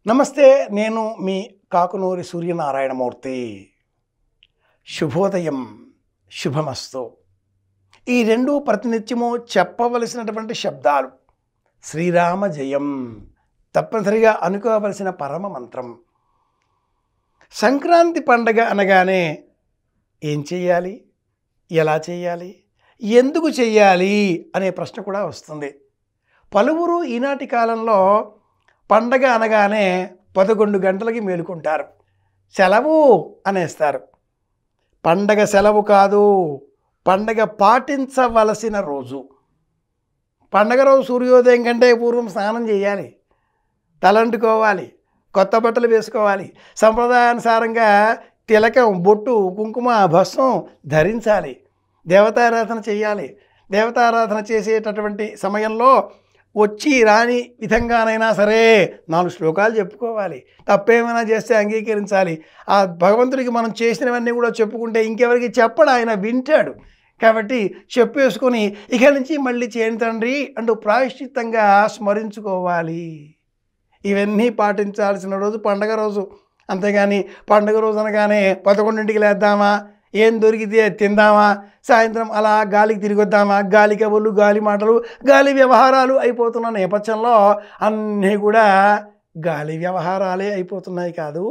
నమస్తే, నేను మీ కాకునూరి సూర్యనారాయణమూర్తి. శుభోదయం, శుభమస్తు. ఈ రెండు ప్రతినిత్యము చెప్పవలసినటువంటి శబ్దాలు. శ్రీరామ జయం తప్పనిసరిగా అనుకోవలసిన పరమ మంత్రం. సంక్రాంతి పండగ అనగానే ఏం చెయ్యాలి, ఎలా చెయ్యాలి, ఎందుకు చెయ్యాలి అనే ప్రశ్న కూడా వస్తుంది. పలువురు ఈనాటి కాలంలో పండగ అనగానే 11 గంటలకి మేలుకుంటారు, సెలవు అనేస్తారు. పండగ సెలవు కాదు, పండగ పాటించవలసిన రోజు. పండగ రోజు సూర్యోదయం కంటే పూర్వం స్నానం చేయాలి, తలంటుకోవాలి, కొత్త బట్టలు వేసుకోవాలి, సంప్రదాయానుసారంగా తిలకం, బొట్టు, కుంకుమ, భస్మం ధరించాలి, దేవతారాధన చేయాలి. దేవతారాధన చేసేటటువంటి సమయంలో వచ్చి రాని విధంగానైనా సరే 4 శ్లోకాలు చెప్పుకోవాలి. తప్పేమైనా చేస్తే అంగీకరించాలి. ఆ భగవంతుడికి మనం చేసినవన్నీ కూడా చెప్పుకుంటే ఇంకెవరికి చెప్పడు, ఆయన వింటాడు. కాబట్టి చెప్పేసుకొని ఇక నుంచి మళ్ళీ చేయని తండ్రి అంటూ ప్రాయశ్చిత్తంగా స్మరించుకోవాలి. ఇవన్నీ పాటించాల్సిన రోజు పండగ రోజు. అంతేగాని పండుగ రోజు అనగానే 11ంటికి లేద్దామా, ఏం దొరికితే తిందామా, సాయంత్రం అలా గాలికి తిరిగొద్దామా, గాలి కబుర్లు, గాలి మాటలు, గాలి వ్యవహారాలు అయిపోతున్న నేపథ్యంలో అన్నీ కూడా గాలి వ్యవహారాలే అయిపోతున్నాయి కాదు.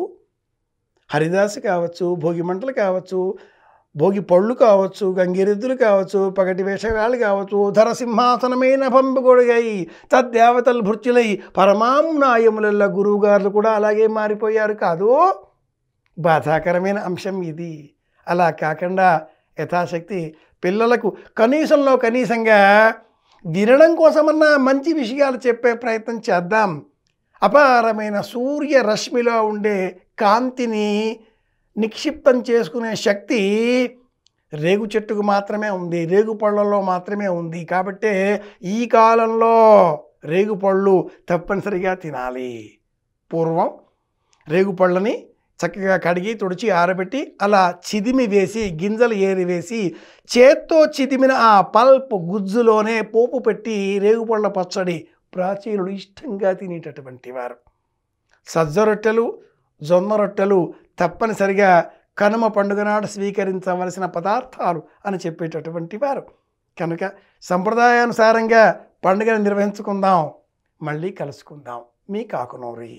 హరిదాసు కావచ్చు, భోగి మంటలు కావచ్చు, భోగి పళ్ళు కావచ్చు, గంగిరెద్దులు కావచ్చు, పగటి వేషగాళ్ళు కావచ్చు, ధరసింహాసనమైన పంపుగొడుగై తద్దేవతలు భృత్యులై పరమాంనాయముల గురువుగారులు కూడా అలాగే మారిపోయారు కాదు. బాధాకరమైన అంశం ఇది. అలా కాకుండా యథాశక్తి పిల్లలకు కనీసంగా వినడం కోసమన్నా మంచి విషయాలు చెప్పే ప్రయత్నం చేద్దాం. అపారమైన సూర్యరశ్మిలో ఉండే కాంతిని నిక్షిప్తం చేసుకునే శక్తి రేగు చెట్టుకు మాత్రమే ఉంది, రేగు పళ్ళల్లో మాత్రమే ఉంది. కాబట్టే ఈ కాలంలో రేగు పళ్ళు తప్పనిసరిగా తినాలి. పూర్వం రేగు పళ్ళని చక్కగా కడిగి తుడిచి ఆరబెట్టి అలా చిదిమి వేసి, గింజలు ఏరివేసి, చేత్తో చిదిమిన ఆ పల్ప్ గుజ్జులోనే పోపు పెట్టి రేగుపళ్ళ పచ్చడి ప్రాచీనులు ఇష్టంగా తినేటటువంటి వారు. సజ్జ రొట్టెలు, జొన్న రొట్టెలు తప్పనిసరిగా కనుమ పండుగ నాడు స్వీకరించవలసిన పదార్థాలు అని చెప్పేటటువంటి వారు. కనుక సంప్రదాయానుసారంగా పండుగను నిర్వహించుకుందాం. మళ్ళీ కలుసుకుందాం. మీ కాకునూరి.